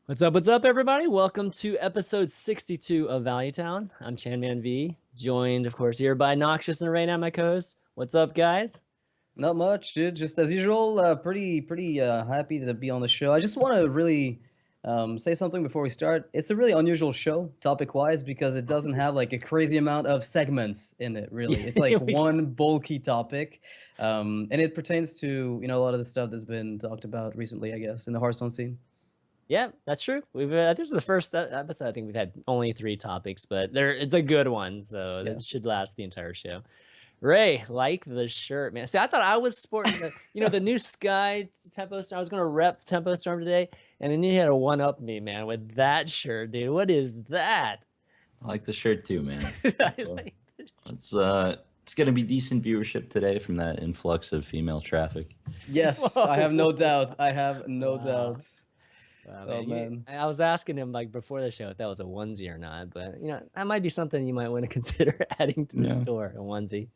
What's up, everybody? Welcome to episode 62 of Value Town. I'm ChanManV, joined, of course, here by Noxious and Reynad, my co-hosts. What's up, guys? Not much, dude. Just as usual, pretty happy to be on the show. I just want to really say something before we start. It's a really unusual show, topic-wise, because it doesn't have like a crazy amount of segments in it. Really, it's like We- one bulky topic, and it pertains to a lot of the stuff that's been talked about recently, I guess, in the Hearthstone scene. yeah, that's true. This is the first episode. I think we've had only 3 topics, but it's a good one, so Yeah. it should last the entire show. Ray, like the shirt, man. See, I thought I was sporting the new Sky Tempo Storm. I was gonna rep Tempo Storm today, and then you had to one up me, man, with that shirt, dude. What is that? I like the shirt too, man. I So, like it's gonna be decent viewership today from that influx of female traffic. Yes, I have no doubt. I have no Wow. doubt. Wow, Oh, man. man. I was asking him like before the show if that was a onesie or not, but that might be something you might want to consider adding to the Yeah. store, a onesie.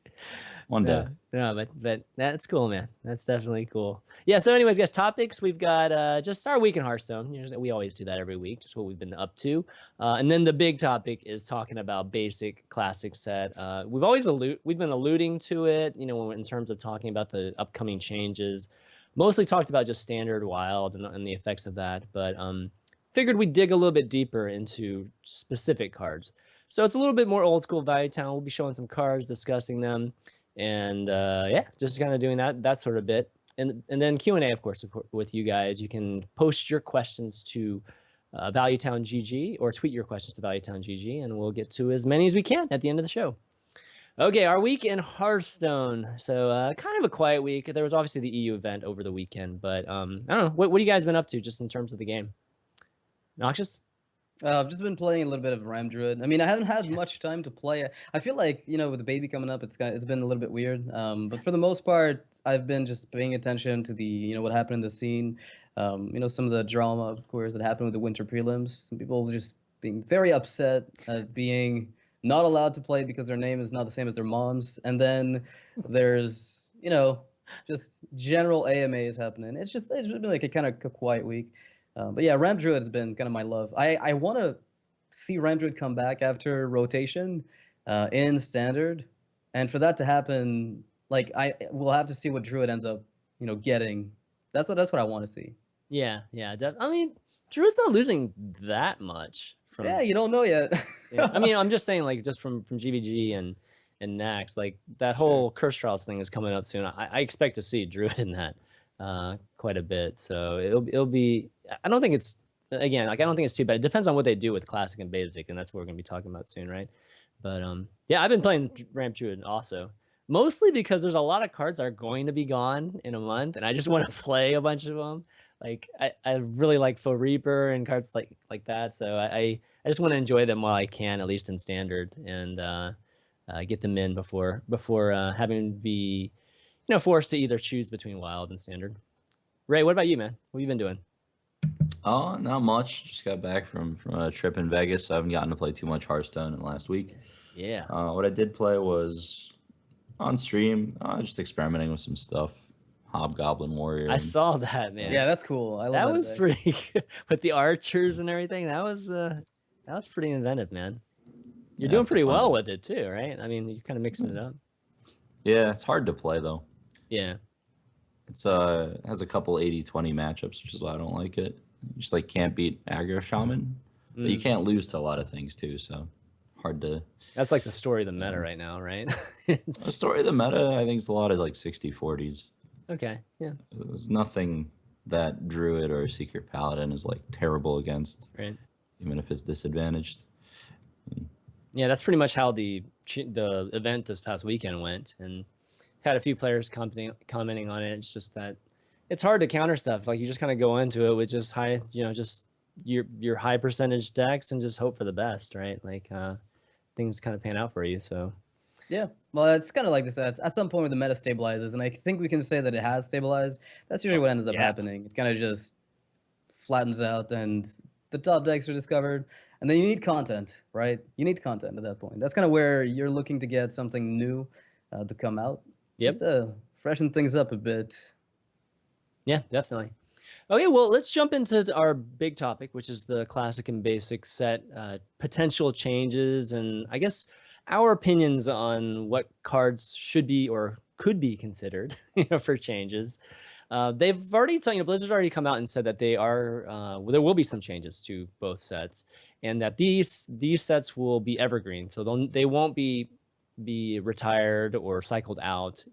One day. No, but that's cool, man. That's definitely cool. Yeah. So, anyways, guys, topics we've got just our week in Hearthstone. We always do that every week, just what we've been up to. And then the big topic is talking about basic classic set. We've been alluding to it, in terms of talking about the upcoming changes. Mostly talked about just standard wild and the effects of that, but figured we'd dig a little bit deeper into specific cards. So it's a little bit more old school Value Town. We'll be showing some cards, discussing them, and yeah, just kind of doing that sort of bit. And then Q&A, of course, with you guys. You can post your questions to ValueTown GG or tweet your questions to ValueTown GG, and we'll get to as many as we can at the end of the show. Okay, our week in Hearthstone. So kind of a quiet week. There was obviously the EU event over the weekend, but I don't know. What have you guys been up to just in terms of the game? Noxious? I've just been playing a little bit of Ram Druid. I mean, I haven't had much time to play. I feel like, with the baby coming up, it's been a little bit weird. But for the most part, I've been just paying attention to the, what happened in the scene. Some of the drama, of course, that happened with the winter prelims. Some people just being very upset at being not allowed to play because their name is not the same as their mom's. And then there's, just general AMAs happening. It's just been like a kind of a quiet week. But yeah, Ram Druid has been kind of my love. I want to see Ram Druid come back after rotation in Standard. And for that to happen, like we'll have to see what Druid ends up, getting. That's what I want to see. Yeah. I mean, Druid's not losing that much from. Yeah, you don't know yet. Yeah. I mean, I'm just saying, like, just from GVG and Nax, like that whole Curse Trials thing is coming up soon. I expect to see Druid in that quite a bit. So it'll be. I don't think it's I don't think it's too bad. It depends on what they do with Classic and Basic, and that's what we're gonna be talking about soon, right? But yeah, I've been playing Ramp Druid also. Mostly because there's a lot of cards that are going to be gone in a month, and I just want to play a bunch of them. Like I really like Faux Reaper and cards like that. So I just want to enjoy them while I can, at least in Standard, and get them in before having to be forced to either choose between Wild and Standard. Ray, what about you, man? What have you been doing? Oh, not much. Just got back from a trip in Vegas, so I haven't gotten to play too much Hearthstone in the last week. Yeah. What I did play was on stream, just experimenting with some stuff. Hobgoblin Warrior. I saw that, man. Yeah, that's cool. I love that that was deck. pretty good. With the archers and everything. That was pretty inventive, man. You're doing it's a pretty fun well one. with it too, right? I mean, you're kind of mixing it up. Yeah, it's hard to play though. Yeah. It's has a couple 80-20 matchups, which is why I don't like it. You just like can't beat aggro shaman, but you can't lose to a lot of things too. So hard to. That's like the story of the meta right now, right? The story of the meta, I think, is a lot of like 60-40s. Okay. Yeah. There's nothing that Druid or Secret Paladin is like terrible against, Right. even if it's disadvantaged. Yeah, that's pretty much how the event this past weekend went, and had a few players commenting on it. It's just that it's hard to counter stuff. Like you just kind of go into it with just high, just your high percentage decks and just hope for the best, right? Like things kind of pan out for you. So Yeah, well, it's kind of like this. At some point, where the meta stabilizes, and I think we can say that it has stabilized. That's usually what ends up happening. It kind of just flattens out, and the top decks are discovered. And then you need content, right? You need content at that point. That's kind of where you're looking to get something new to come out. Yep. Just to freshen things up a bit. Yeah, definitely. Okay, well, let's jump into our big topic, which is the classic and basic set, potential changes, and I guess our opinions on what cards should be or could be considered, for changes. They've already, Blizzard's already come out and said that they are, well, there will be some changes to both sets, and that these sets will be evergreen, so they won't be retired or cycled out,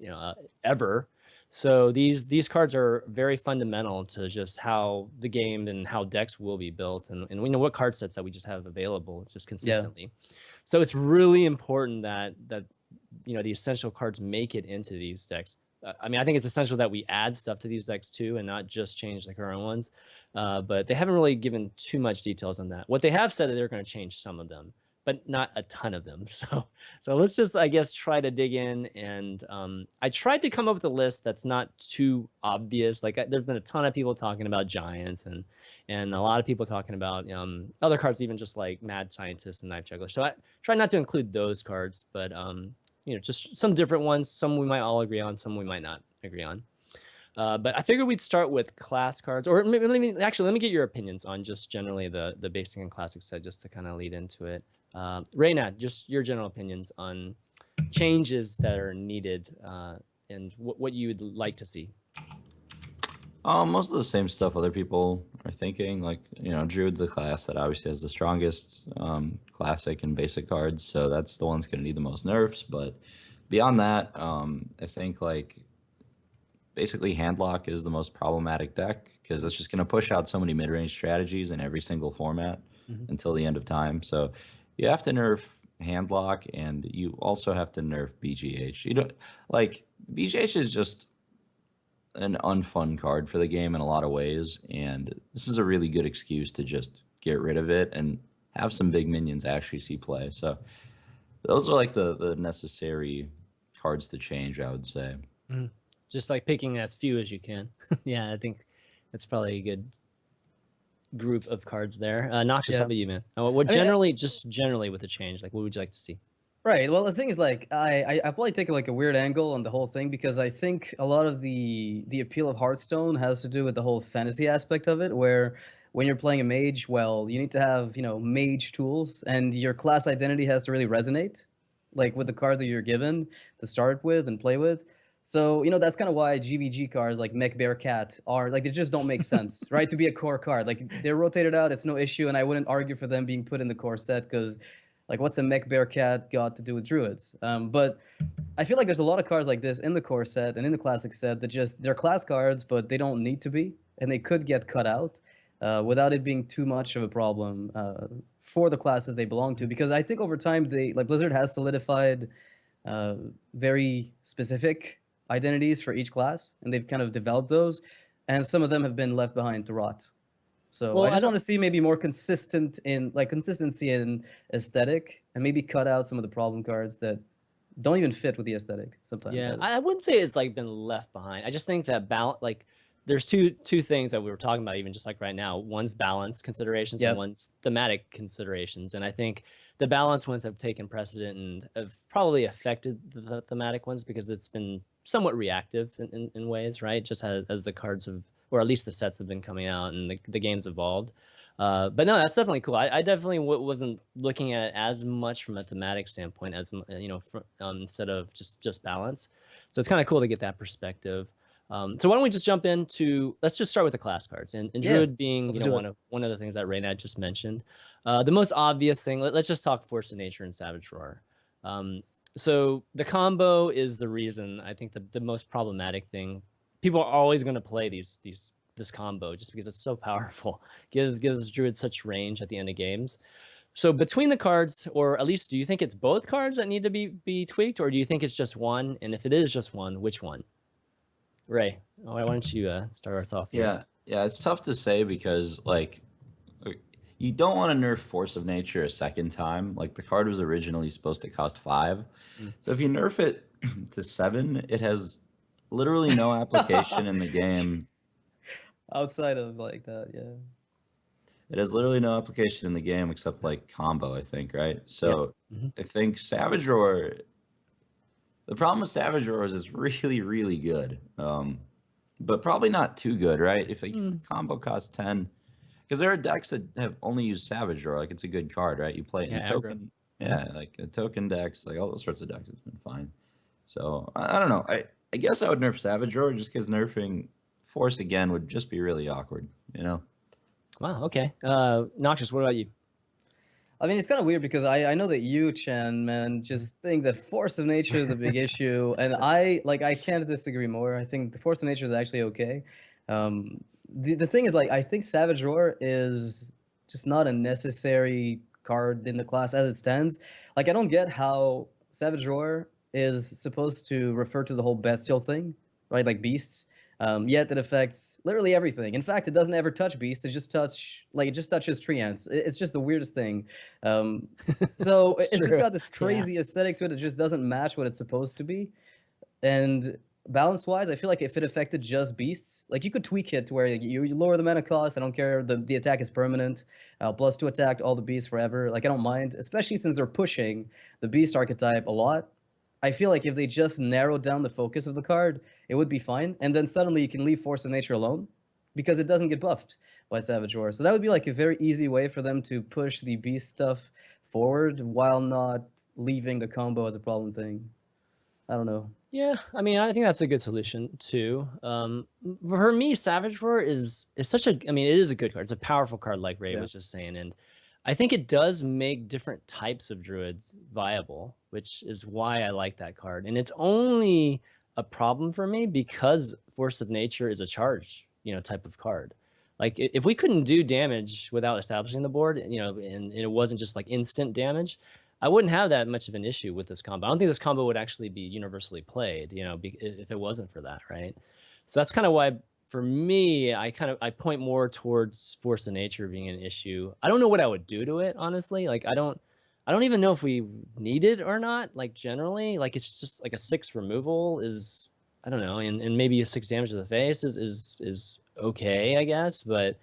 ever. So these cards are very fundamental to just how the game and how decks will be built, and we know what card sets that we just have available just consistently. So it's really important that the essential cards make it into these decks. I mean, I think it's essential that we add stuff to these decks too, and not just change the current ones. But they haven't really given too much details on that. What they have said that they're going to change some of them, but not a ton of them. So let's just, I guess, try to dig in. And I tried to come up with a list that's not too obvious. Like there's been a ton of people talking about giants and a lot of people talking about other cards, even just like Mad Scientist and Knife Juggler. So I try not to include those cards, but just some different ones. Some we might all agree on, some we might not agree on. But I figured we'd start with class cards, or maybe let me get your opinions on just generally the basic and classic set, just to kind of lead into it. Reynad, just your general opinions on changes that are needed and what you would like to see. Most of the same stuff other people are thinking. Like, Druid's a class that obviously has the strongest classic and basic cards, so that's the one that's going to need the most nerfs. But beyond that, I think like basically Handlock is the most problematic deck because it's just going to push out so many mid-range strategies in every single format until the end of time. So you have to nerf Handlock, and you also have to nerf BGH. BGH is just an unfun card for the game in a lot of ways, and this is a really good excuse to just get rid of it and have some big minions actually see play. So those are like the necessary cards to change, I would say. Just like picking as few as you can. Yeah, I think that's probably a good group of cards there. Noxious, how about you, man? What generally with the change, like what would you like to see? Right. Well, the thing is, like, I probably take like a weird angle on the whole thing because I think a lot of the appeal of Hearthstone has to do with the whole fantasy aspect of it, where when you're playing a mage, well, you need to have mage tools, and your class identity has to really resonate, like with the cards that you're given to start with and play with. So that's kind of why GVG cards like Mech Bear Cat are like, they just don't make sense, right? To be a core card, like they're rotated out, it's no issue, and I wouldn't argue for them being put in the core set because. Like, what's a Mech Bear Cat got to do with Druids? But I feel like there's a lot of cards like this in the core set and in the classic set that they're class cards, but they don't need to be, and they could get cut out without it being too much of a problem for the classes they belong to. Because I think over time, Blizzard has solidified very specific identities for each class, and they've kind of developed those, and some of them have been left behind to rot. So I just want to see maybe more consistency in aesthetic, and maybe cut out some of the problem cards that don't even fit with the aesthetic sometimes. Yeah, I wouldn't say it's like been left behind. I just think that there's two things that we were talking about, even just like right now. One's balance considerations and one's thematic considerations. And I think the balance ones have taken precedent and have probably affected the thematic ones because it's been somewhat reactive in ways, right? Just as the cards have, or at least the sets have been coming out and the game's evolved. But no, that's definitely cool. I definitely wasn't looking at it as much from a thematic standpoint as instead of just balance. So it's kind of cool to get that perspective. So why don't we just jump into, let's just start with the class cards and Druid being one of the things that Reynad just mentioned. The most obvious thing, let's just talk Force of Nature and Savage Roar. So the combo is the reason I think the most problematic thing. People are always going to play this combo just because it's so powerful. Gives Druid such range at the end of games. So between the cards, or at least do you think it's both cards that need to be tweaked, or do you think it's just one? And if it is just one, which one? Ray, why don't you start us off here? Yeah, it's tough to say because like you don't want to nerf Force of Nature a second time. Like the card was originally supposed to cost 5. So if you nerf it to 7, it has literally no application in the game. Outside of like that, yeah. It has literally no application in the game except like combo, I think, right? So I think Savage Roar, the problem with Savage Roar is it's really, really good. but probably not too good, right? If Hmm. the combo costs 10, because there are decks that have only used Savage Draw. Like, it's a good card, right? You play it in Yeah, aggro. token. Yeah, like a token decks, like all those sorts of decks, it's been fine. So I don't know. I guess I would nerf Savage Draw just because nerfing Force again would just be really awkward, you know? Wow. Okay. Noxious, what about you? I mean, it's kind of weird because I know that you, Chen, man, just think that force of nature is a big issue, and I can't disagree more. I think the force of nature is actually okay. The thing is, like, I think Savage Roar is just not a necessary card in the class as it stands. Like, I don't get how Savage Roar is supposed to refer to the whole bestial thing, right? Like beasts. Yet it affects literally everything. In fact, it doesn't ever touch beasts. It just touches tree ants. It's just the weirdest thing. So It's it's just true. got this Yeah. crazy aesthetic to it. It just doesn't match what it's supposed to be. And balance-wise, I feel like if it affected just beasts, like you could tweak it to where you lower the mana cost. I don't care. The attack is permanent. +2 attack all the beasts forever. Like I don't mind, especially since they're pushing the beast archetype a lot. I feel like if they just narrowed down the focus of the card, it would be fine. And then suddenly you can leave Force of Nature alone because it doesn't get buffed by Savage Roar. So that would be like a very easy way for them to push the beast stuff forward while not leaving the combo as a problem thing. I don't know. Yeah, I mean, I think that's a good solution too. For me, Savage Roar is such a. I mean, it is a good card. It's a powerful card, like Ray Yeah. was just saying, and I think it does make different types of druids viable, which is why I like that card. And it's only a problem for me because Force of Nature is a charge, type of card. Like if we couldn't do damage without establishing the board, and it wasn't just like instant damage, I wouldn't have that much of an issue with this combo. I don't think this combo would actually be universally played, if it wasn't for that, right? So that's kind of why, for me, I point more towards Force of Nature being an issue. I don't know what I would do to it, honestly. Like I don't even know if we need it or not. Like generally, like it's just like a 6 removal is, I don't know, and maybe a 6 damage to the face is okay, I guess, but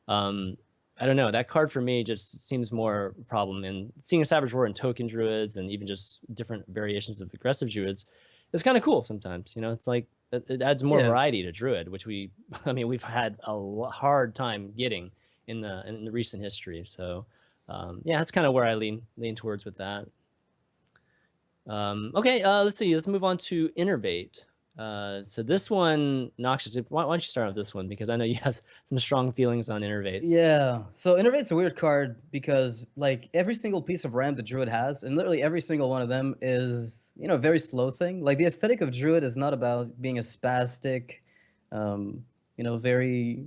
I don't know. That card for me just seems more a problem. And seeing a Savage Roar in token druids and even just different variations of aggressive druids is kind of cool sometimes. It's like it adds more Yeah. variety to druid, which we've had a hard time getting in the recent history. So yeah, that's kind of where I lean towards with that. Okay, let's see. Let's move on to Innervate. So this one, Noxious, why don't you start with this one? Because I know you have some strong feelings on Innervate. Yeah. So Innervate's a weird card because like every single piece of ramp that Druid has, and literally every single one of them is, a very slow thing. Like the aesthetic of Druid is not about being a spastic, very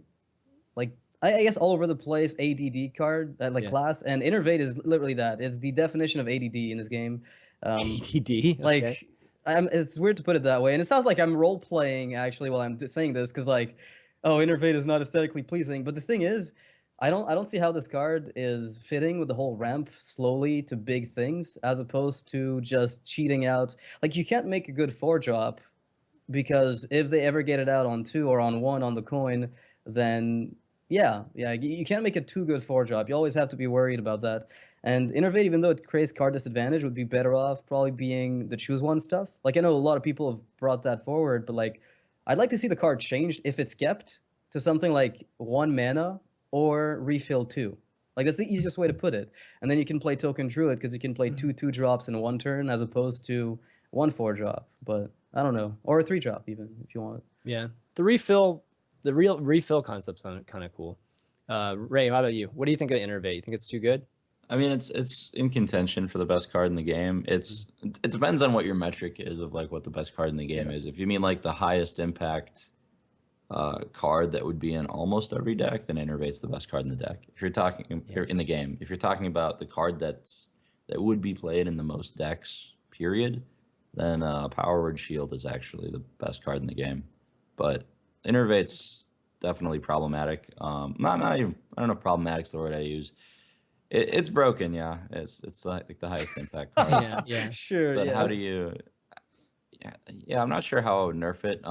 like I guess all over the place ADD card, Yeah. class. And Innervate is literally that. It's the definition of ADD in this game. ADD. Like Okay. it's weird to put it that way, and it sounds like I'm role playing actually while I'm saying this because like, oh, Innervate is not aesthetically pleasing. But the thing is, I don't see how this card is fitting with the whole ramp slowly to big things as opposed to just cheating out. Like you can't make a good 4-drop because if they ever get it out on 2 or on 1 on the coin, then yeah, you can't make a too good 4-drop. You always have to be worried about that. And Innervate, even though it creates card disadvantage, would be better off probably being the choose one stuff. Like I know a lot of people have brought that forward, but like I'd like to see the card changed if it's kept to something like 1 mana or refill 2. Like that's the easiest way to put it. And then you can play Token Druid because you can play 2 2-drops in 1 turn as opposed to 1 4-drop. But I don't know, or a 3-drop even if you want. Yeah, the real refill concept's kind of cool. Ray, how about you? What do you think of Innervate? You think it's too good? I mean, it's in contention for the best card in the game. It depends on what your metric is of like what the best card in the game is. If you mean like the highest impact card that would be in almost every deck, then Innervate's the best card in the deck. If you're talking in the game, if you're talking about the card that would be played in the most decks, period, then Power Word Shield is actually the best card in the game. But Innervate's definitely problematic. Not even, I don't know if problematic's the word I use. It's broken, yeah. It's like the highest impact card. Yeah. Sure. But yeah. how do you? Yeah, I'm not sure how I would nerf it.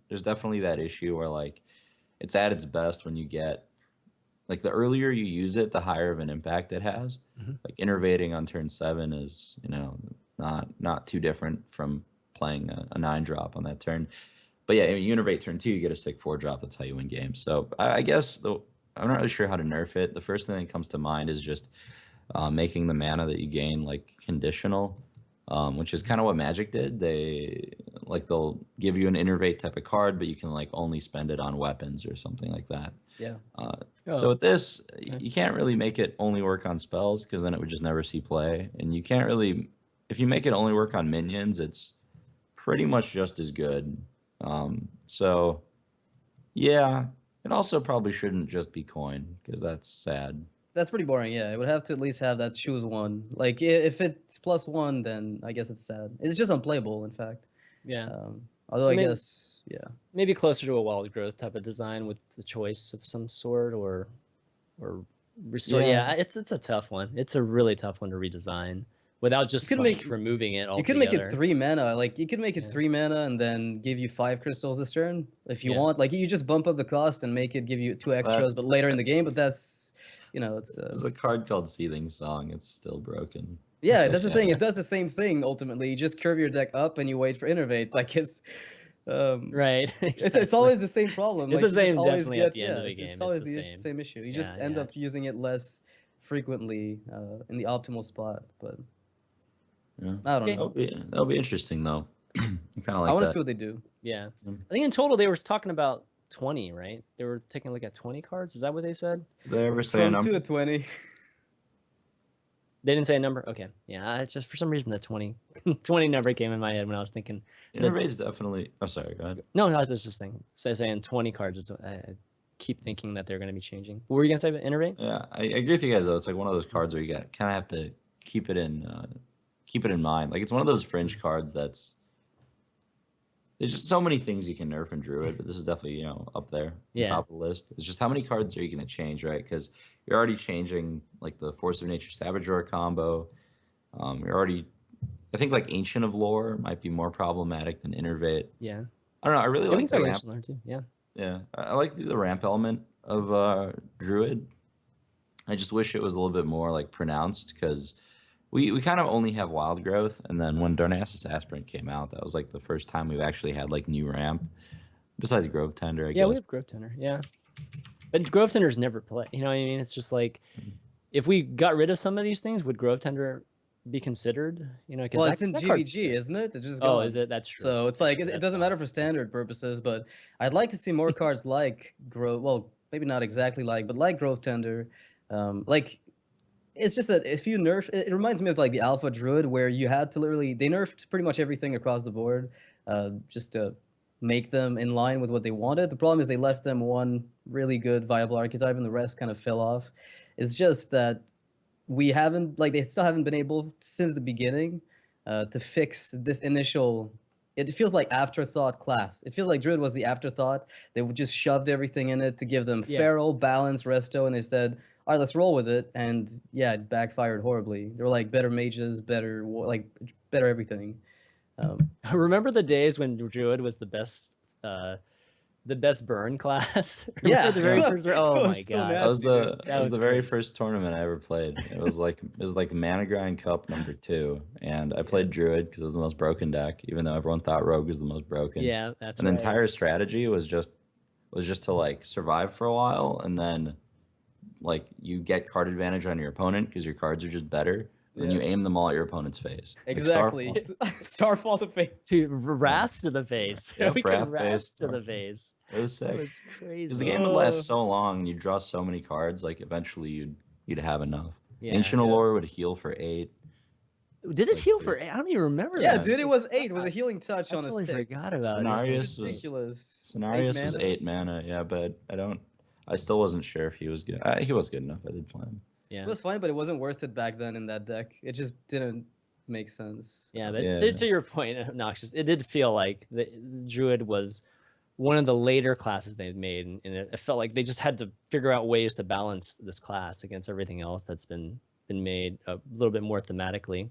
There's definitely that issue where like it's at its best when you get like the earlier you use it, the higher of an impact it has. Like innervating on turn 7 is not too different from playing a 9-drop on that turn. But yeah, you innervate turn 2, you get a sick 4-drop. That's how you win games. So I guess I'm not really sure how to nerf it. The first thing that comes to mind is just making the mana that you gain like conditional, which is kind of what Magic did. They'll give you an innervate type of card, but you can like only spend it on weapons or something like that. Yeah. So with this, you can't really make it only work on spells because then it would just never see play. And you can't really, if you make it only work on minions, it's pretty much just as good. So yeah, it also probably shouldn't just be coin because that's sad. That's pretty boring. Yeah, it would have to at least have that choose one. Like if it's +1, then I guess it's sad. It's just unplayable, in fact. Yeah. Although So I maybe- guess, yeah. Maybe closer to a wild growth type of design with the choice of some sort, or restore. Yeah. Yeah, it's a tough one. It's a really tough one to redesign without just could like make- removing it altogether. You could make it 3 mana. Like you could make it Yeah. 3 mana and then give you 5 crystals this turn if you Yeah. want. Like you just bump up the cost and make it give you 2 extras, but later in the game. But that's, it's. There's a card called Seething Song. It's still broken. Yeah, that's the thing. It does the same thing ultimately. You just curve your deck up and you wait for innervate. Like it's. Right. It's exactly. always the same problem. It's like, the you just same always definitely at the get- end of the it's- game. It's always It's the the same. same issue. You Yeah, just end yeah. up using it less frequently in the optimal spot. But Yeah. I don't Okay. know. That'll be interesting though. I kind of like I want to that. see what they do. Yeah. Mm. I think in total they were talking about 20, right? They were taking a look at 20 cards. Is that what they said? Did they ever say a From 2 number? to 20. They didn't say a number. Okay. Yeah. It's just for some reason the 20 number came in my head when I was thinking. Innervate's definitely. Oh, sorry. Go ahead. No, I was just saying. Saying 20 cards is. I keep thinking that they're going to be changing. What were you gonna say about Innervate? Yeah, I agree with you guys though. It's like one of those cards where you got kind of have to keep it in mind. Like it's one of those fringe cards that's. There's just so many things you can nerf in Druid, but this is definitely up there, Yeah. top of the list. It's just how many cards are you going to change, right? Because you're already changing like the Force of Nature Savage Roar combo. You're already, I think like Ancient of Lore might be more problematic than Innervate. Yeah. I don't know. I really like the ramp. Too. Yeah. Yeah, I like the ramp element of Druid. I just wish it was a little bit more like pronounced because we kind of only have Wild Growth, and then when Darnassus Aspirant came out, that was like the first time we've actually had like new ramp. Besides Grove Tender, I Yeah, we guess. have Grove Tender. Yeah. But Grove Tenders never play. You know what I mean? It's just like if we got rid of some of these things, would Grove Tender be considered? Because Well, it's in GVG, isn't it? It's just Oh, gone. is it? That's true. So it's like it That's doesn't fine. matter for standard purposes, but I'd like to see more cards like Grove. Well, maybe not exactly like, but like Grove Tender. Like it's just that if you nerf, it reminds me of like the Alpha Druid where you had to literally they nerfed pretty much everything across the board, just to make them in line with what they wanted. The problem is they left them one really good viable archetype, and the rest kind of fell off. It's just that we haven't they still haven't been able since the beginning to fix this initial. It feels like afterthought class. It feels like Druid was the afterthought. They just shoved everything in it to give them Yeah. Feral, Balance, Resto, and they said, all right, let's roll with it. And yeah, it backfired horribly. They were like better mages, better better everything. Remember the days when Druid was the best burn class? Remember Yeah. the very first. Oh That my was so god. That was nasty, the dude. that was was the very crazy. first tournament I ever played. It was like Mana Grind Cup #2, and I played Druid because it was the most broken deck, even though everyone thought Rogue was the most broken. Yeah, that's And right. the entire strategy was just to like survive for a while, and then like you get card advantage on your opponent because your cards are just better, and you Yeah. aim them all at your opponent's face. Like Exactly. Starfall. Starfall to face. to wrath to the face. Yep, we could wrath wrath face, to the Starfall. face. It was That sick. was crazy. Because the game would last so long, and you draw so many cards. Like eventually, you'd have enough. Yeah. Ancient Allure would heal for 8. Did it like heal the- for? I don't even remember. Yeah, that. dude, it was 8. It was a healing touch I on his totally tick. forgot about Scenarios it. It's was- ridiculous. Scenarios was mana? 8 mana, yeah, but I still wasn't sure if he was good. He was good enough. I did play him. Yeah, It was fine, but it wasn't worth it back then in that deck. It just didn't make sense. yeah. But Yeah. To your point, Noxious, it did feel like the Druid was one of the later classes they've made, and it felt like they just had to figure out ways to balance this class against everything else that's been made a little bit more thematically.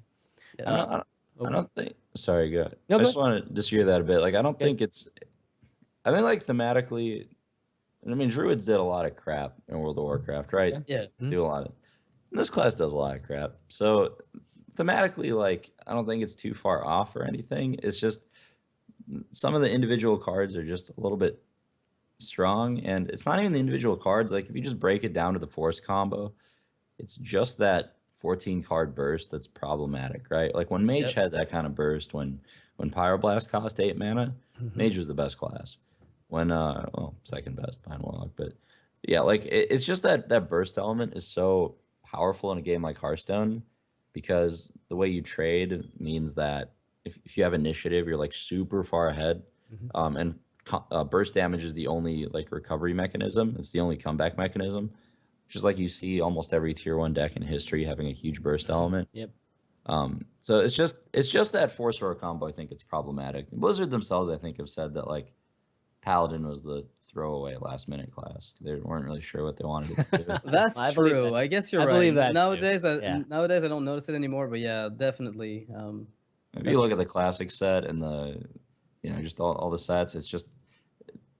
Yeah. I don't think. Sorry, go ahead. No, I go just want to disagree with that a bit. Like, I don't Okay. think it's. I think like thematically, I mean, Druids did a lot of crap in World of Warcraft, right? Yeah. Mhm. Do a lot of. And this class does a lot of crap. So thematically, like, I don't think it's too far off or anything. It's just some of the individual cards are just a little bit strong, and it's not even the individual cards. Like if you just break it down to the force combo, it's just that 14 card burst that's problematic, right? Like when Mage Yep. had that kind of burst when Pyroblast cost 8 mana, Mhm. Mage was the best class. When well, second best behind Warlock, but yeah, like it's just that burst element is so powerful in a game like Hearthstone because the way you trade means that if you have initiative, you're like super far ahead, Mhm. and burst damage is the only like recovery mechanism. It's the only comeback mechanism. Just like you see almost every tier 1 deck in history having a huge burst element. Yep. So it's just that force roar combo. I think it's problematic. Blizzard themselves, I think, have said that like Paladin was the throwaway last minute class. They weren't really sure what they wanted it to do. That's I believe true. that I too. guess you're I right. believe that too. Yeah. Nowadays I don't notice it anymore, but yeah, definitely. If you look at the classic set and the, just all the sets, it's just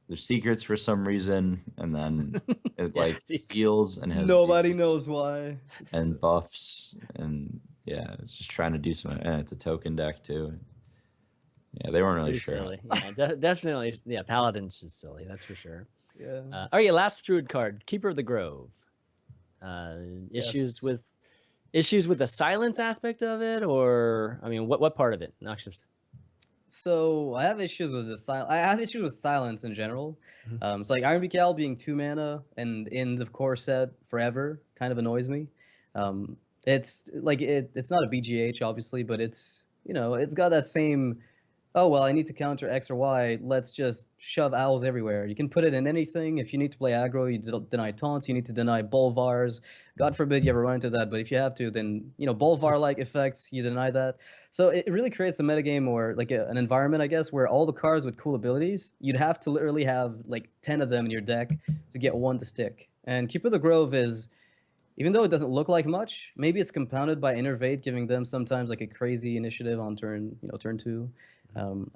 there's secrets for some reason, and then it Yeah, like see. heals and has Nobody dudes knows why. and buffs, and yeah, it's just trying to do some, and it's a token deck too. Yeah, they weren't really Pretty sure. silly. Yeah, definitely. Yeah, Paladin's just silly. That's for sure. Yeah. Oh yeah, last Druid card, Keeper of the Grove. Issues Yes. with the silence aspect of it, or I mean, what part of it? Noxious. So I have issues with I have issues with silence in general. Mhm. It's like Iron Beak Owl being 2 mana and in the core set forever kind of annoys me. It's like it's not a BGH obviously, but it's got that same. Oh well, I need to counter X or Y. Let's just shove owls everywhere. You can put it in anything. If you need to play aggro, you deny taunts. You need to deny Bolvars. God forbid you ever run into that, but if you have to, then Bolvar-like effects, you deny that. So it really creates a metagame or like an environment, I guess, where all the cards with cool abilities, you'd have to literally have like 10 of them in your deck to get one to stick. And Keeper of the Grove is, even though it doesn't look like much, maybe it's compounded by Innervate, giving them sometimes like a crazy initiative on turn 2.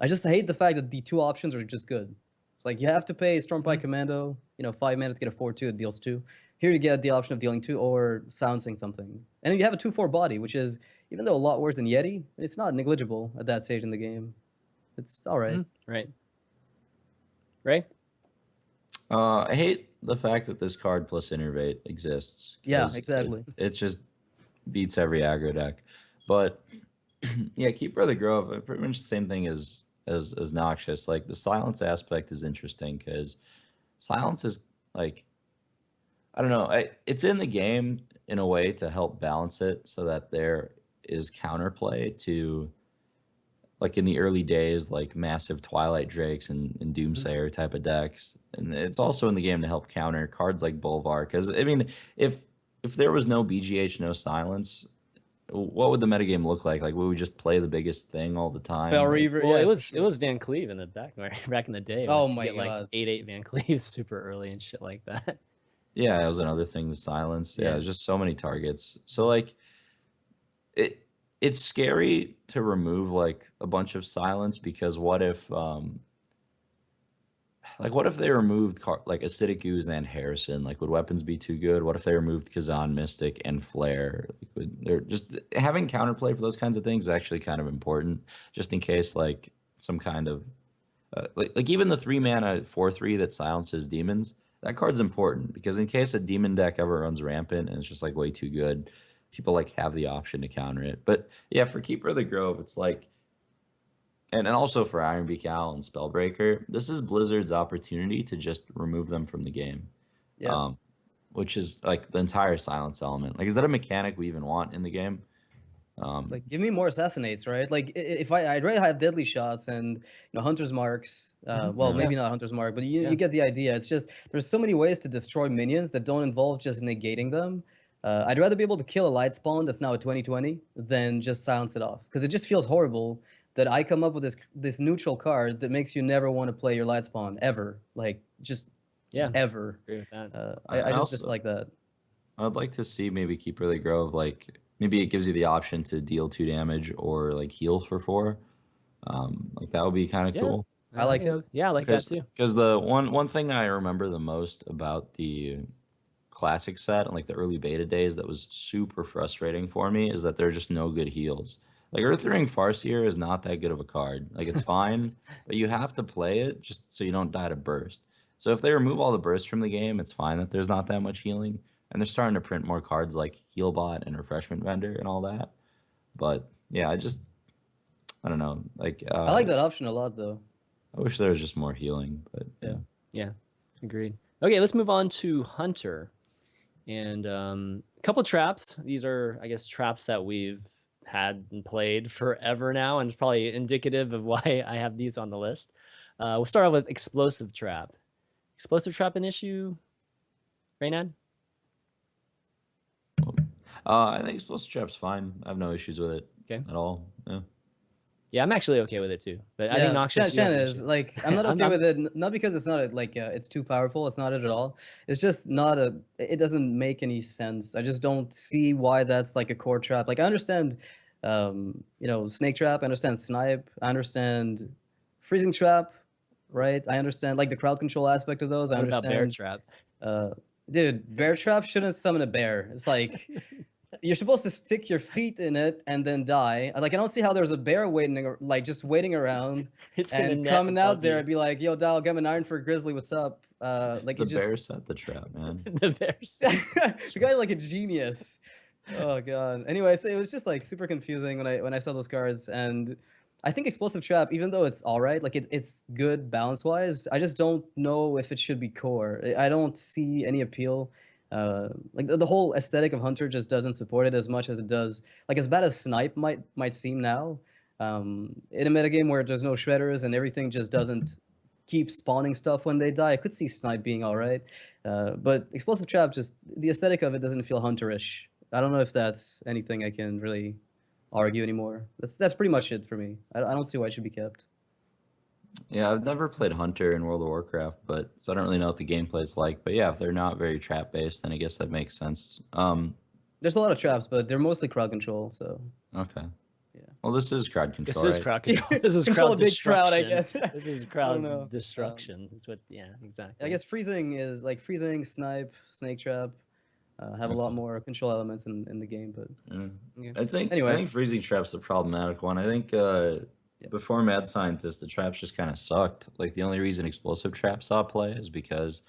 I just hate the fact that the two options are just good. It's like you have to pay Stormpike Commando, 5 mana to get a 4/2, it deals 2. Here you get the option of dealing 2 or silencing something. And you have a 2/4 body, which is, even though a lot worse than Yeti, it's not negligible at that stage in the game. It's all right. Right. Ray? I hate the fact that this card plus Innervate exists. Yeah, 'cause exactly. It just beats every aggro deck. But yeah, Keeper of the Grove, pretty much the same thing as Noxious. Like the silence aspect is interesting because silence is like, I don't know, it's in the game in a way to help balance it so that there is counterplay to, like in the early days, like massive Twilight Drakes and Doomsayer type of decks, and it's also in the game to help counter cards like Bolvar. Because I mean, if there was no BGH, no silence, what would the metagame look like? Like, would we just play the biggest thing all the time? Fel Like, Reaver, Well, yeah, it for was sure. Van Cleve in the back in the day. Oh when you my get like God. 8/8 Van Cleves super early and shit like that. yeah, that was another thing. The silence. Yeah, Yeah. there's just so many targets. So like, it's scary to remove like a bunch of silence because what if like, what if they removed like Acidic Ooze and Harrison? Like, would weapons be too good? What if they removed Kazan Mystic and Flare? Like, they're just having counterplay for those kinds of things is actually kind of important, just in case like some kind of like even the 3 mana 4/3 that silences demons. That card's important because in case a demon deck ever runs rampant and it's just like way too good, people like have the option to counter it. But yeah, for Keeper of the Grove, it's like, and also for Iron Beak Owl and Spellbreaker, this is Blizzard's opportunity to just remove them from the game. Yeah. Which is like the entire silence element. Like, is that a mechanic we even want in the game? Like, give me more assassinates, right? Like, if I'd rather have deadly shots and hunter's marks. Well, Yeah. maybe not hunter's mark, but Yeah. you get the idea. It's just there's so many ways to destroy minions that don't involve just negating them. I'd rather be able to kill a light spawn that's now a 20/20 than just silence it off, because it just feels horrible that I come up with this neutral card that makes you never want to play your light spawn ever, like just Yeah. ever. Agree with that. I just also- dislike that. I'd like to see maybe Keeper of the Grove, like maybe it gives you the option to deal 2 damage or like heal for 4. Like that would be kind of Yeah. cool. I like it. Yeah, I like that too. Because the one thing I remember the most about the classic set and like the early beta days that was super frustrating for me is that there are just no good heals. Like Earth Ring Farseer is not that good of a card. Like it's fine, but you have to play it just so you don't die to burst. So if they remove all the burst from the game, it's fine that there's not that much healing. And they're starting to print more cards like Healbot and Refreshment Vendor and all that. But yeah, I don't know. Like I like that option a lot, though. I wish there was just more healing, but yeah. Yeah, agreed. Okay, let's move on to Hunter. And a couple traps. These are, I guess, traps that we've had and played forever now, and it's probably indicative of why I have these on the list. We'll start off with Explosive Trap. Explosive Trap an issue, Reynad? I think Explosive Trap's fine. I have no issues with it at all. Yeah. Yeah, I'm actually okay with it too. But I think Noxious. Chan is like, I'm not okay with it, not because it's not like it's too powerful. It's not it at all. It's just not a. It doesn't make any sense. I just don't see why that's like a core trap. Like I understand, you know, Snake Trap. I understand Snipe. I understand Freezing Trap, right? I understand like the crowd control aspect of those. I understand. About Bear Trap? Dude, Bear Trap shouldn't summon a bear. It's like. You're supposed to stick your feet in it and then die. Like I don't see how there's a bear waiting, like just waiting around and coming out there and be like, "Yo, Dial, get an iron for Grizzly. What's up?" Like the bear set the trap, man. The bear set. The guy's like a genius. Oh god. Anyways, it was just like super confusing when I saw those cards, and I think Explosive Trap, even though it's all right, like it's good balance wise, I just don't know if it should be core. I don't see any appeal. Like the whole aesthetic of Hunter just doesn't support it as much as it does. Like as bad as Snipe might seem now, in a metagame where there's no shredders and everything just doesn't keep spawning stuff when they die, I could see Snipe being all right. But Explosive Trap, just the aesthetic of it doesn't feel Hunterish. I don't know if that's anything I can really argue anymore. That's pretty much it for me. I don't see why it should be kept. Yeah, I've never played Hunter in World of Warcraft, so I don't really know what the gameplay is like. But yeah, if they're not very trap based, then I guess that makes sense. There's a lot of traps, but they're mostly crowd control. So okay. Yeah. Well, this is crowd control. This is crowd control. This is crowd destruction. Crowd, I guess. This is crowd destruction. It's what. Yeah, exactly. I guess freezing is like freezing, snipe, snake trap. Have a lot more control elements in the game, but I think freezing trap's the problematic one. I think before Mad Scientist, the traps just kind of sucked. Like the only reason Explosive Trap saw play is because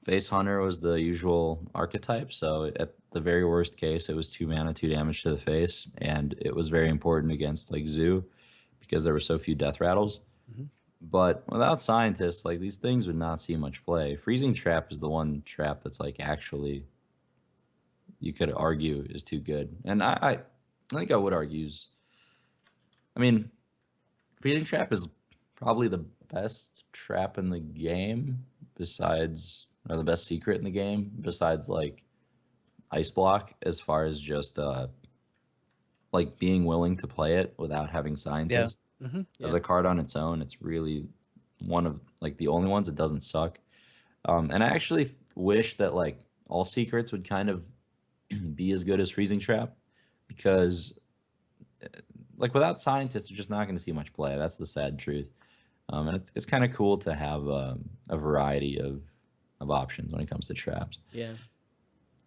Face Hunter was the usual archetype. So at the very worst case, it was 2 mana, 2 damage to the face, and it was very important against like Zoo because there were so few death rattles. But without Scientists, like these things would not see much play. Freezing Trap is the one trap that's like actually you could argue is too good, and I think I would argue. I mean, Freezing Trap is probably the best trap in the game, besides, or the best secret in the game, besides like Ice Block, as far as just like being willing to play it without having Scientist. As a card on its own, it's really one of like the only ones that doesn't suck. And I actually wish that like all secrets would kind of be as good as Freezing Trap, because like without Scientists, you're just not going to see much play. That's the sad truth. And it's kind of cool to have a variety of options when it comes to traps. Yeah.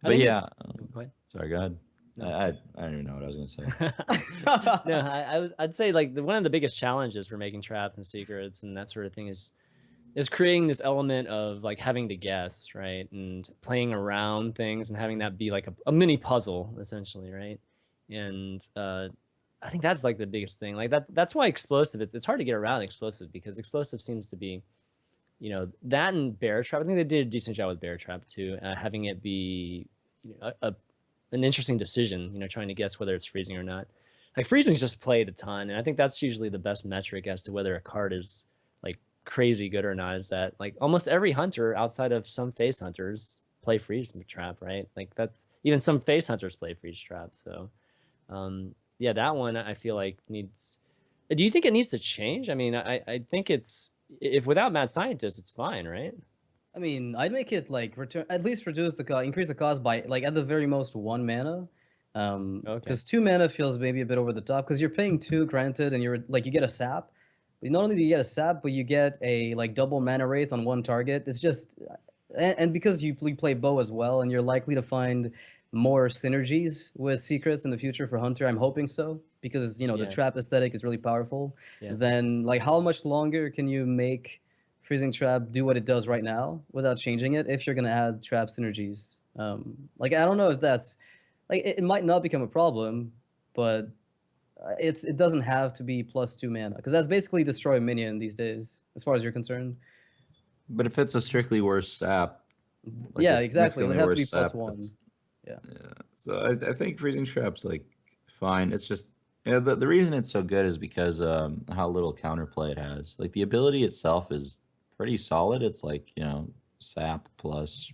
But yeah, go ahead. Sorry, go ahead. No. I don't even know what I was going to say. No, I'd say like one of the biggest challenges for making traps and secrets and that sort of thing is creating this element of like having to guess, right? And playing around things and having that be like a mini puzzle essentially, right? And I think that's like the biggest thing. Like that's why Explosive, it's hard to get around Explosive, because Explosive seems to be, you know, that and Bear Trap. I think they did a decent job with Bear Trap too, having it be, you know, an interesting decision, you know, trying to guess whether it's freezing or not. Like freezing's just played a ton, and I think that's usually the best metric as to whether a card is like crazy good or not, is that like almost every hunter outside of some face hunters play freeze trap, right? Like that's, even some face hunters play freeze trap. So yeah, that one I feel like needs, do you think it needs to change? I mean, I think it's, if without Mad Scientist, it's fine, right? I mean, I'd make it like at least reduce the cost, increase the cost by like at the very most 1 mana. Because 2 mana feels maybe a bit over the top, because you're paying 2, granted, and you're like, you get a sap. But not only do you get a sap, but you get a like double mana wraith on 1 target. It's just, and because you play bow as well, and you're likely to find more synergies with secrets in the future for Hunter. I'm hoping so. because the Yeah. trap aesthetic is really powerful, Yeah. then like how much longer can you make Freezing Trap do what it does right now without changing it if you're gonna add trap synergies? Like I don't know if that's like it might not become a problem, but it doesn't have to be +2 mana because that's basically destroy a minion these days, as far as you're concerned. But if it's a strictly worse sap, like Yeah, a exactly. It would significantly have to be worse sap, +1. Yeah. so I think freezing trap's like fine. It's just the reason it's so good is because how little counterplay it has. Like the ability itself is pretty solid. It's like sap plus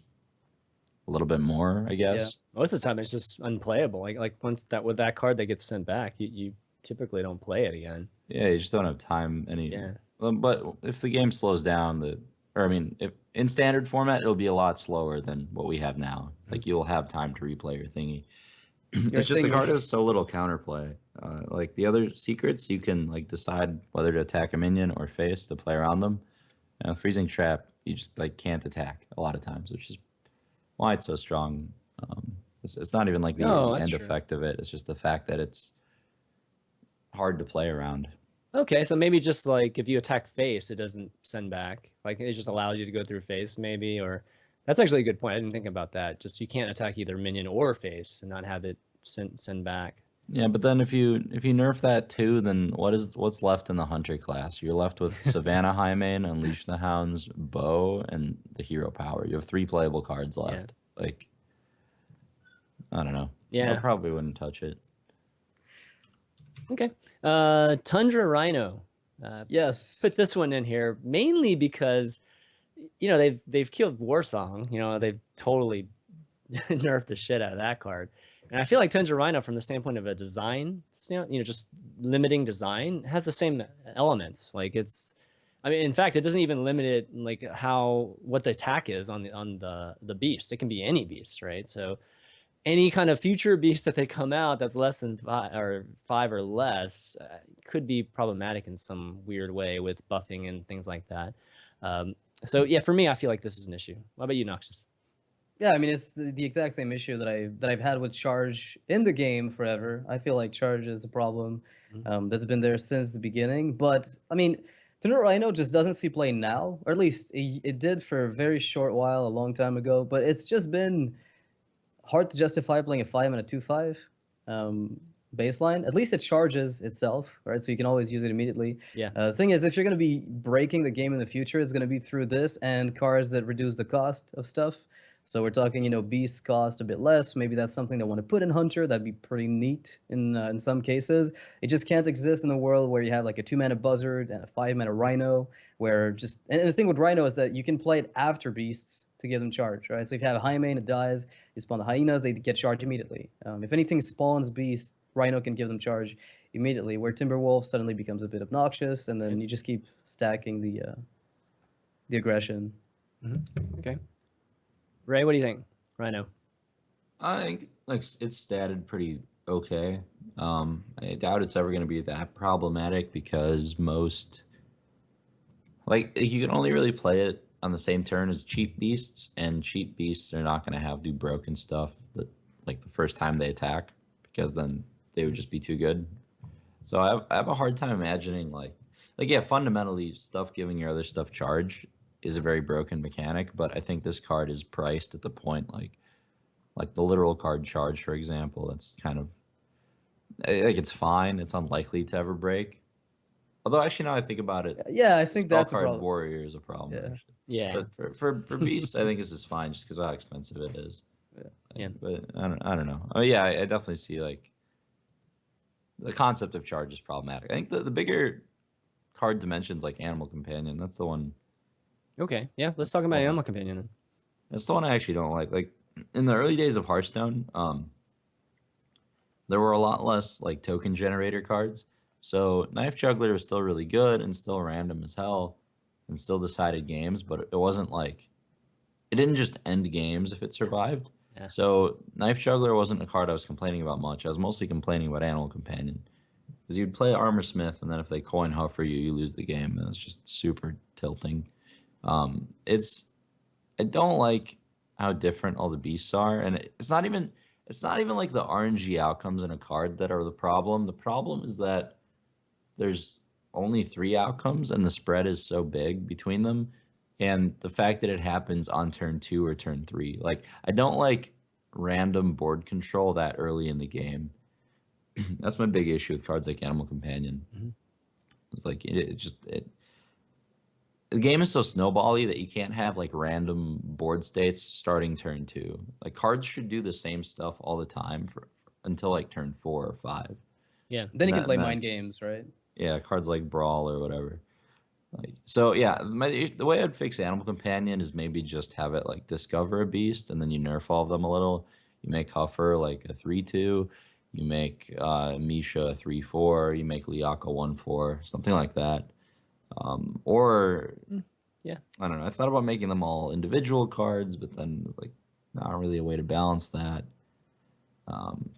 a little bit more, I guess. Most of the time, it's just unplayable. Like once with that card that gets sent back, you typically don't play it again. Yeah, you just don't have time Yeah. But if the game slows down, if in standard format, it'll be a lot slower than what we have now. Like you'll have time to replay your thingy. It's just the card has so little counterplay. Like the other secrets, you can like decide whether to attack a minion or face to play around them. Freezing trap, you just like can't attack a lot of times, which is why it's so strong. It's not even like the end effect of it. It's just the fact that it's hard to play around. Okay, so maybe just like if you attack face, it doesn't send back. Like it just allows you to go through face, maybe. Or that's actually a good point. I didn't think about that. Just you can't attack either minion or face and not have it send back. Yeah, but then if you nerf that too, then what's left in the hunter class? You're left with Savannah Highmane, Unleash the Hounds, Bow, and the hero power. You have 3 playable cards left. Yeah. Like I don't know. Yeah. I probably wouldn't touch it. Okay. Tundra Rhino. Yes. Put this one in here mainly because they've killed Warsong. They've totally nerfed the shit out of that card. And I feel like Tundra Rhino, from the standpoint of a design, just limiting design, has the same elements. Like in fact, it doesn't even limit it like what the attack is on the beast. It can be any beast, right? So any kind of future beast that they come out that's less than 5 or less could be problematic in some weird way with buffing and things like that. So yeah, for me, I feel like this is an issue. What about you, Noxious? Yeah, I mean it's the exact same issue that I've had with charge in the game forever. I feel like charge is a problem that's been there since the beginning. But I mean, Thunder Rhino just doesn't see play now, or at least it did for a very short while, a long time ago. But it's just been hard to justify playing a 5 and a 2/5 baseline. At least it charges itself, right? So you can always use it immediately. Yeah. The thing is, if you're going to be breaking the game in the future, it's going to be through this and cards that reduce the cost of stuff. So we're talking, beasts cost a bit less. Maybe that's something they want to put in Hunter. That'd be pretty neat in some cases. It just can't exist in a world where you have like a 2-mana Buzzard and a 5-mana Rhino, and the thing with Rhino is that you can play it after beasts to give them charge, right? So if you have a Highmane, it dies. You spawn the hyenas, they get charged immediately. If anything spawns beasts, Rhino can give them charge immediately. Where Timberwolf suddenly becomes a bit obnoxious, and then you just keep stacking the aggression. Mm-hmm. Okay. Ray, what do you think? Rhino. I think like it's statted pretty okay. I doubt it's ever going to be that problematic because most you can only really play it on the same turn as cheap beasts, and cheap beasts are not going to do broken stuff that like the first time they attack because then they would just be too good. So I have a hard time imagining yeah, fundamentally stuff giving your other stuff charge is a very broken mechanic, but I think this card is priced at the point like the literal card charge, for example. That's kind of like it's fine. It's unlikely to ever break. Although actually, now I think about it, yeah, I think that's a problem. Warrior is a problem. Yeah. Actually. Yeah. But for beasts, I think this is fine just because of how expensive it is. Yeah. But I don't know. Oh yeah, I definitely see like the concept of charge is problematic. I think the bigger card dimensions like Animal Companion. That's the one. Okay. Yeah. Let's talk about Animal Companion then. That's the one I actually don't like. Like in the early days of Hearthstone, there were a lot less like token generator cards. So Knife Juggler was still really good and still random as hell and still decided games, but it wasn't like it didn't just end games if it survived. Yeah. So Knife Juggler wasn't a card I was complaining about much. I was mostly complaining about Animal Companion. Because you'd play Armor Smith, and then if they coin huffer you, you lose the game. And it's just super tilting. I don't like how different all the beasts are, and it's not even it's not even like the RNG outcomes in a card that are the problem. The problem is that there's only 3 outcomes and the spread is so big between them. And the fact that it happens on turn 2 or turn 3. Like, I don't like random board control that early in the game. That's my big issue with cards like Animal Companion. It's like the game is so snowbally that you can't have like random board states starting turn 2. Like, cards should do the same stuff all the time until like turn 4 or 5. Yeah. Then you can play mind games, right? Yeah, cards like Brawl or whatever. Like, so yeah, the way I'd fix Animal Companion is maybe just have it like discover a beast and then you nerf all of them a little. You make Huffer like a 3/2. You make Misha a 3/4. You make Liaka 1/4, something like that. Or yeah, I don't know. I thought about making them all individual cards, but then it's like not really a way to balance that.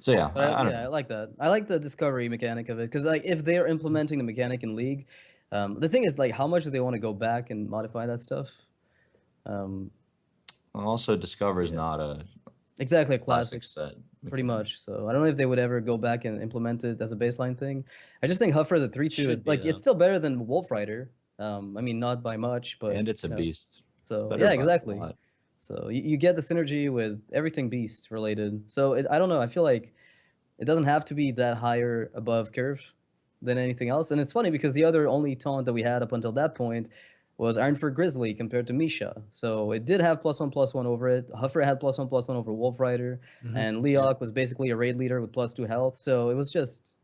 So yeah, I don't know. I like that. I like the discovery mechanic of it because like if they're implementing the mechanic in League, the thing is like how much do they want to go back and modify that stuff? Also, Discover is not a exactly a classic classic set. pretty much. So I don't know if they would ever go back and implement it as a baseline thing. I just think Huffer as a 3/2 Should is be, like though. it's still better than Wolf Rider. I mean not by much, but And it's a you know, beast. So better yeah, by a exactly. lot. So you get the synergy with everything beast related. So I don't know. I feel like it doesn't have to be that higher above curve than anything else. And it's funny because the other only taunt that we had up until that point was Ironfur Grizzly compared to Misha. So it did have +1/+1 over it. Huffer had +1/+1 over Wolf Rider. And Leok was basically a raid leader with +2 health. So it was just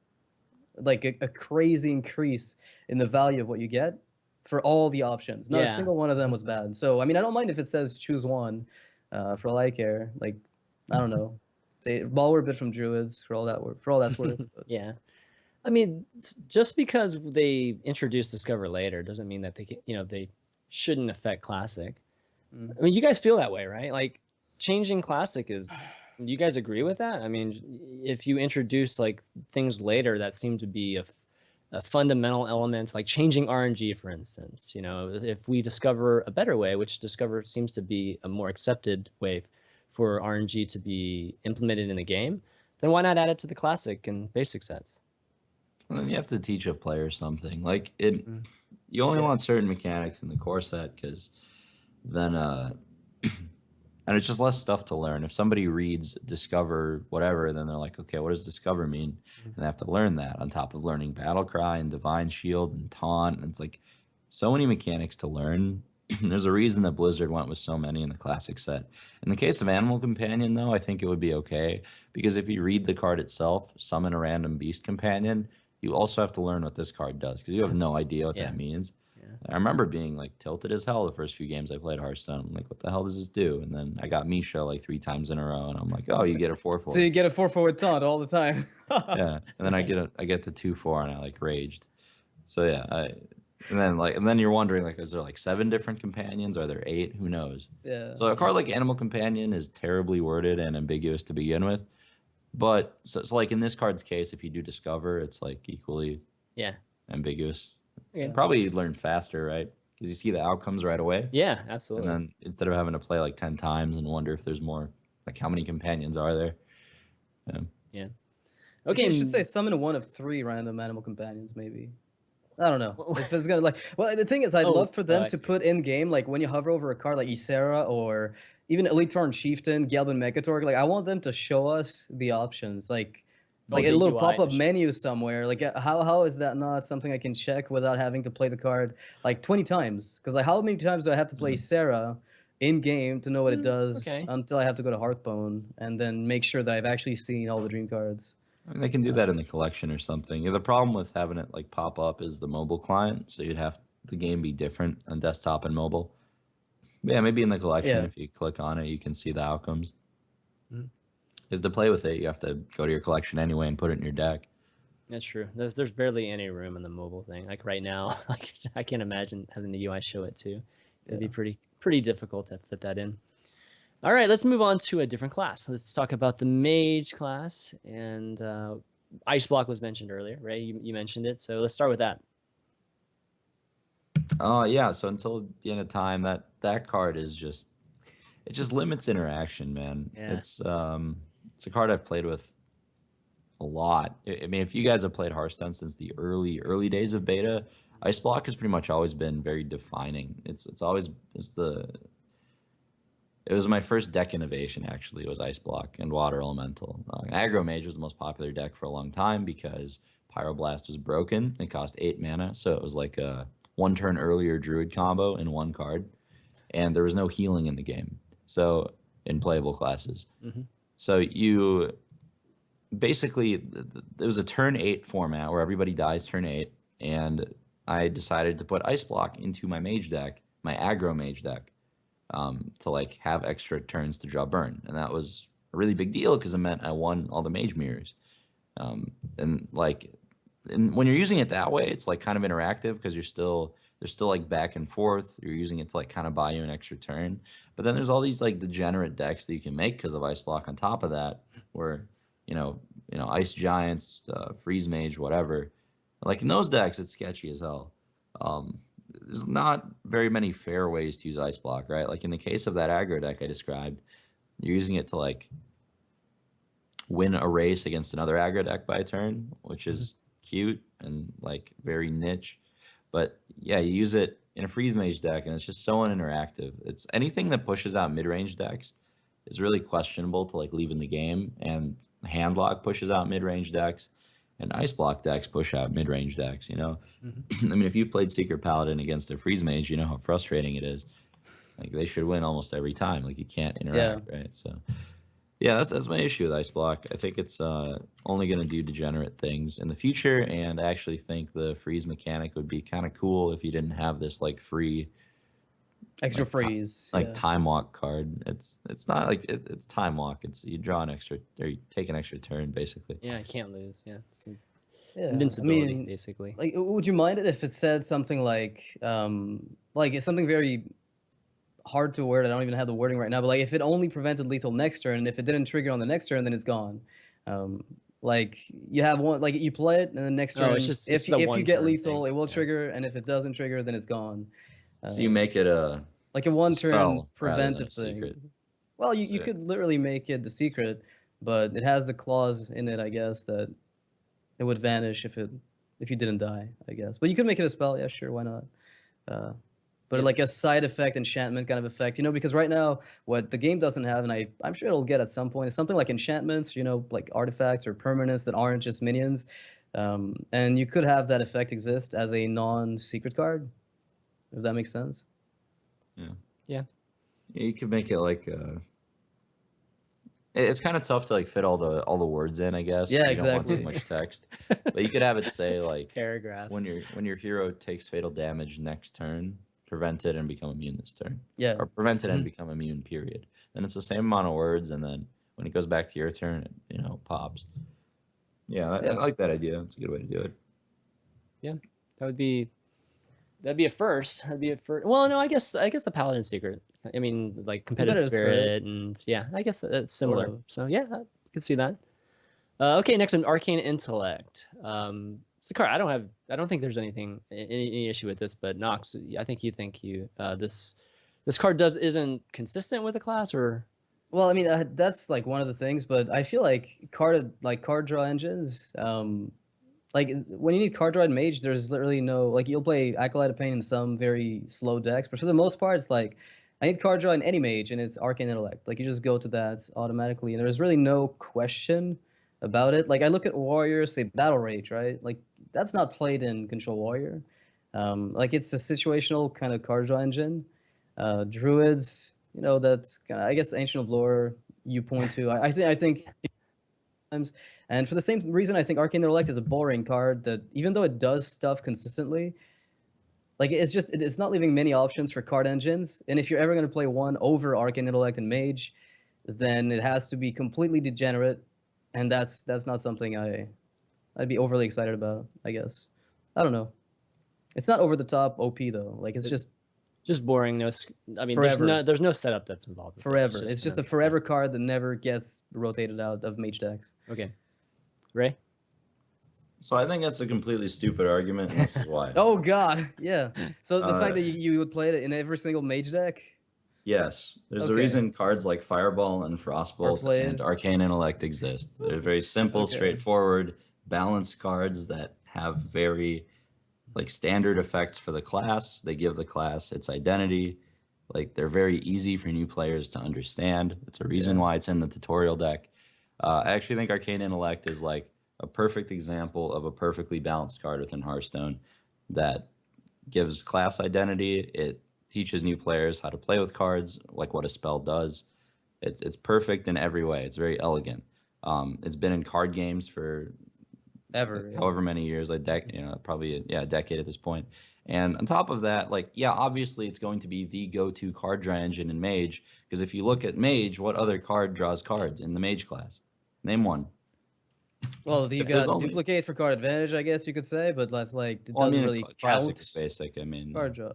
like a crazy increase in the value of what you get for all the options. Not a Yeah. single one of them was bad. So I mean, I don't mind if it says choose one for all I care. Like, I don't know. They ball were a bit from druids for all that's worth. But. Yeah. I mean, just because they introduced Discover later doesn't mean that they shouldn't affect Classic. I mean, you guys feel that way, right? Like, changing Classic do you guys agree with that? I mean, if you introduce like things later that seem to be a fundamental element, like changing RNG, for instance, if we discover a better way, which Discover seems to be a more accepted way for RNG to be implemented in the game, then why not add it to the Classic and basic sets? And then you have to teach a player something. Like you only want certain mechanics in the core set because then and it's just less stuff to learn. If somebody reads Discover whatever, then they're like, okay, what does Discover mean? And they have to learn that on top of learning Battle Cry and Divine Shield and Taunt. And it's like so many mechanics to learn. There's a reason that Blizzard went with so many in the classic set. In the case of Animal Companion, though, I think it would be okay because if you read the card itself, summon a random beast companion, you also have to learn what this card does because you have no idea what that means. I remember being like tilted as hell the first few games I played Hearthstone. I'm like, what the hell does this do? And then I got Misha like 3 times in a row, and I'm like, oh, you get a 4/4. So you get a 4/4 with taunt all the time. Yeah, and then I get the 2/4, and I like raged. So yeah, and then you're wondering like, is there like 7 different companions? Are there 8? Who knows? Yeah. So a card like Animal Companion is terribly worded and ambiguous to begin with. But so like in this card's case, if you do Discover, it's like equally ambiguous. Okay. Probably learn faster, right? Because you see the outcomes right away. Yeah, absolutely. And then instead of having to play like 10 times and wonder if there's more, like how many companions are there? Yeah. Okay, you should say summon 1 of 3 random animal companions, maybe. I don't know if it's gonna like. Well, the thing is, I'd love for them to put in game like when you hover over a card like Ysera or even Elite Torn Chieftain, Gelbin Megatorg. Like I want them to show us the options, like a little pop-up menu somewhere. Like how is that not something I can check without having to play the card like 20 times? Because like how many times do I have to play Ysera in game to know what it does until I have to go to Hearthbone and then make sure that I've actually seen all the dream cards? I mean, they can do that in the collection or something. Yeah, the problem with having it like pop up is the mobile client, so you'd have the game be different on desktop and mobile. But yeah, maybe in the collection, if you click on it, you can see the outcomes. Because to play with it, you have to go to your collection anyway and put it in your deck. That's true. There's barely any room in the mobile thing. Like right now, I can't imagine having the UI show it too. It'd be pretty difficult to fit that in. All right, let's move on to a different class. Let's talk about the mage class. And Ice Block was mentioned earlier, right? You mentioned it. So let's start with that. Yeah, so until the end of time, that card is just, it just limits interaction, man. Yeah. It's it's a card I've played with a lot. I mean, if you guys have played Hearthstone since the early days of beta, Ice Block has pretty much always been very defining. It was my first deck innovation, actually. It was Ice Block and Water Elemental. Aggro Mage was the most popular deck for a long time because Pyroblast was broken. It cost 8 mana, so it was like a 1 turn earlier Druid combo in 1 card. And there was no healing in the game, so in playable classes. So you basically, it was a turn 8 format where everybody dies turn 8, and I decided to put Ice Block into my Mage deck, my Aggro Mage deck. To like have extra turns to draw burn, and that was a really big deal because it meant I won all the mage mirrors. And when you're using it that way, it's like kind of interactive because there's still like back and forth. You're using it to like kind of buy you an extra turn, but then there's all these like degenerate decks that you can make because of Ice Block on top of that, where Ice Giants, Freeze Mage, whatever. Like in those decks, it's sketchy as hell. There's not very many fair ways to use Ice Block, right? Like in the case of that aggro deck I described, you're using it to like win a race against another aggro deck by a turn, which is cute and like very niche. But yeah, you use it in a Freeze Mage deck and it's just so uninteractive. It's anything that pushes out mid-range decks is really questionable to like leave in the game, and Handlock pushes out mid-range decks. And Ice Block decks push out mid-range decks, I mean, if you've played Secret Paladin against a Freeze Mage, you know how frustrating it is. Like, they should win almost every time. Like, you can't interact, right? So, yeah, that's my issue with Ice Block. I think it's only going to do degenerate things in the future, and I actually think the freeze mechanic would be kind of cool if you didn't have this, like, free... Extra freeze. Time Walk card. It's not like it's Time Walk. It's you draw an extra, or you take an extra turn, basically. Yeah, you can't lose. Yeah, Yeah, invincibility, basically. Like, would you mind it if it said something like it's something very hard to word? I don't even have the wording right now, but like if it only prevented lethal next turn, and if it didn't trigger on the next turn, then it's gone. Like you have one, like you play it, and the next turn, if you get lethal, it will trigger, and if it doesn't trigger, then it's gone. So you make it like a one-turn preventive thing. Secret. Well, you could literally make it the secret, but it has the clause in it, I guess, that it would vanish if you didn't die, I guess. But you could make it a spell, yeah, sure, why not? But like a side effect, enchantment kind of effect, because right now what the game doesn't have, and I'm sure it'll get at some point, is something like enchantments, like artifacts or permanents that aren't just minions. And you could have that effect exist as a non-secret card, if that makes sense. Yeah, you could make it like it's kind of tough to like fit all the words in, I guess. Yeah, you don't want exactly. too much text, but you could have it say like paragraph. when your hero takes fatal damage next turn, prevent it and become immune this turn. Yeah. Or prevent it and become immune, period. And it's the same amount of words, and then when it goes back to your turn, it pops. Yeah, I like that idea. It's a good way to do it. Yeah, that'd be a first. That'd be a first. Well, no, I guess the Paladin Secret. I mean, like competitive spirit, and yeah, I guess that's similar. So yeah, I could see that. Okay, next one, Arcane Intellect. It's a card. I don't think there's any issue with this, but Nox, I think this card isn't consistent with the class, or. Well, I mean, that's like one of the things, but I feel like card draw engines. Like when you need card draw and mage, there's literally no, like, you'll play Acolyte of Pain in some very slow decks, but for the most part, it's like I need card draw in any mage, and it's Arcane Intellect. Like you just go to that automatically, and there's really no question about it. Like I look at Warriors, say Battle Rage, right? Like that's not played in Control Warrior. Like it's a situational kind of card draw engine. Druids, that's kind of, I guess, Ancient of Lore you point to. I think. And for the same reason, I think Arcane Intellect is a boring card that, even though it does stuff consistently, like it's not leaving many options for card engines. And if you're ever going to play one over Arcane Intellect and Mage, then it has to be completely degenerate, and that's not something I'd be overly excited about, I guess. I don't know. It's not over the top OP though. Like it's just boring. I mean, there's no setup that's involved. Forever. It's just a forever card that never gets rotated out of mage decks. Okay. Ray? So I think that's a completely stupid argument, and this is why. Oh God, yeah. So the fact that you would play it in every single mage deck. Yes, there's a Okay. reason cards like Fireball and Frostbolt played. and Arcane Intellect exist. They're very simple, Okay. straightforward, balanced cards that have very like standard effects for the class. They give the class its identity. Like they're very easy for new players to understand. It's a reason Yeah. why it's in the tutorial deck. I actually think Arcane Intellect is like a perfect example of a perfectly balanced card within Hearthstone that gives class identity. It teaches new players how to play with cards, like what a spell does. It's perfect in every way. It's very elegant. It's been in card games for Ever. Yeah. however many years, probably a decade at this point. And on top of that, like yeah, obviously it's going to be the go-to card draw engine in Mage because if you look at Mage, what other card draws cards in the Mage class? Name one. Well, you've There's got only duplicate for card advantage, I guess you could say, but that's like it well, I doesn't mean, really classic count. is basic. I mean, Card draw.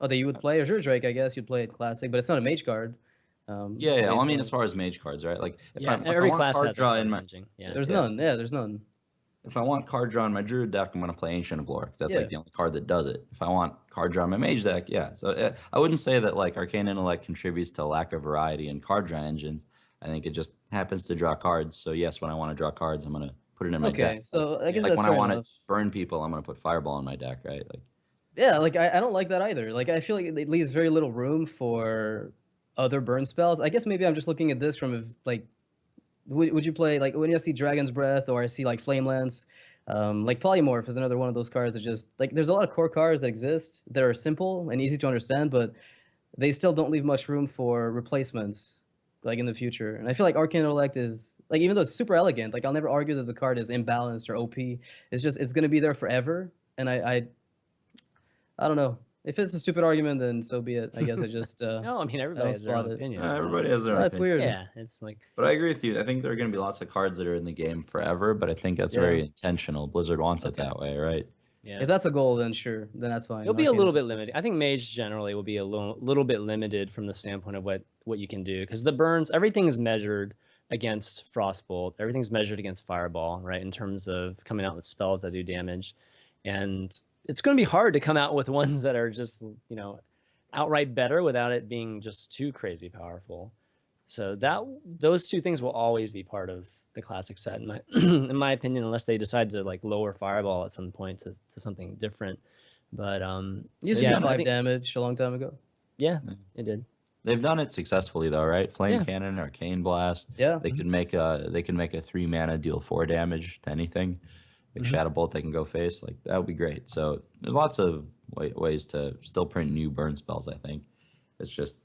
Oh, that you would play Azure Drake, I guess you'd play it classic, but it's not a mage card. yeah. Well, I based mean, on- as far as Mage cards, right? Like Yeah, if I every want class card has a draw card in my managing. Yeah. there's yeah. none. Yeah, there's none. If I want card draw in my Druid deck, I'm going to play Ancient of Lore because that's Yeah. like the only card that does it. If I want card draw in my Mage deck, yeah. So I wouldn't say that like Arcane Intellect contributes to a lack of variety in card draw engines. I think it just happens to draw cards. So yes, when I want to draw cards, I'm going to put it in my Okay, deck. so I guess Like that's when I fair want to enough. burn people, I'm going to put Fireball in my deck, right? Like Yeah, like I don't like that either. Like I feel like it leaves very little room for other burn spells. I guess maybe I'm just looking at this from like would you play like when you see Dragon's Breath or I see like Flame Lance, like Polymorph is another one of those cards that just like there's a lot of core cards that exist that are simple and easy to understand, but they still don't leave much room for replacements like in the future. And I feel like Arcane Intellect is like even though it's super elegant, like I'll never argue that the card is imbalanced or OP. It's just it's gonna be there forever. And I don't know. If it's a stupid argument, then so be it. I guess I just No, I mean everybody has their spot own it. opinion. everybody has their own That's opinion. weird. Yeah, it's like But I agree with you. I think there are going to be lots of cards that are in the game forever, but I think that's very Yeah. intentional. Blizzard wants it Okay. that way, right? yeah. If that's a goal, then sure, then that's fine. It'll be a Arcane little bit is- limited. I think Mage generally will be a little bit limited from the standpoint of what you can do because the burns, everything is measured against Frostbolt, everything's measured against Fireball, right? In terms of coming out with spells that do damage, and it's going to be hard to come out with ones that are just outright better without it being just too crazy powerful. So those two things will always be part of the classic set in my in my opinion, unless they decide to like lower Fireball at some point to something different. But It used to yeah, be I 5 think- damage a long time ago. yeah, it did. They've done it successfully though, right? Flame Yeah. Cannon, Arcane Blast. Yeah. They could make a 3 mana deal 4 damage to anything. Like Shadow Bolt, they can go face. Like that would be great. So there's lots of ways to still print new burn spells. I think it's just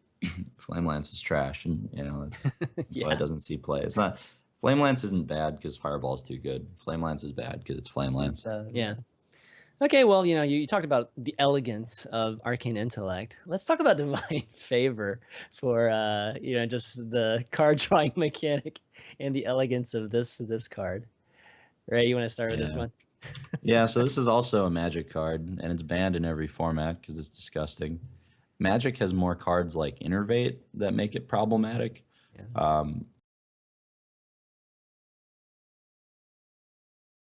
Flame Lance is trash, and that's why Yeah. it doesn't see play. It's not Flame Lance isn't bad because Fireball is too good. Flame Lance is bad because it's Flame Lance. Yeah. Okay, well, you talked about the elegance of Arcane Intellect. Let's talk about Divine Favor for just the card drawing mechanic and the elegance of this card. Ray, you want to start with this Yeah. one? Yeah, so this is also a Magic card, and it's banned in every format because it's disgusting. Magic has more cards like Innervate that make it problematic. Yeah.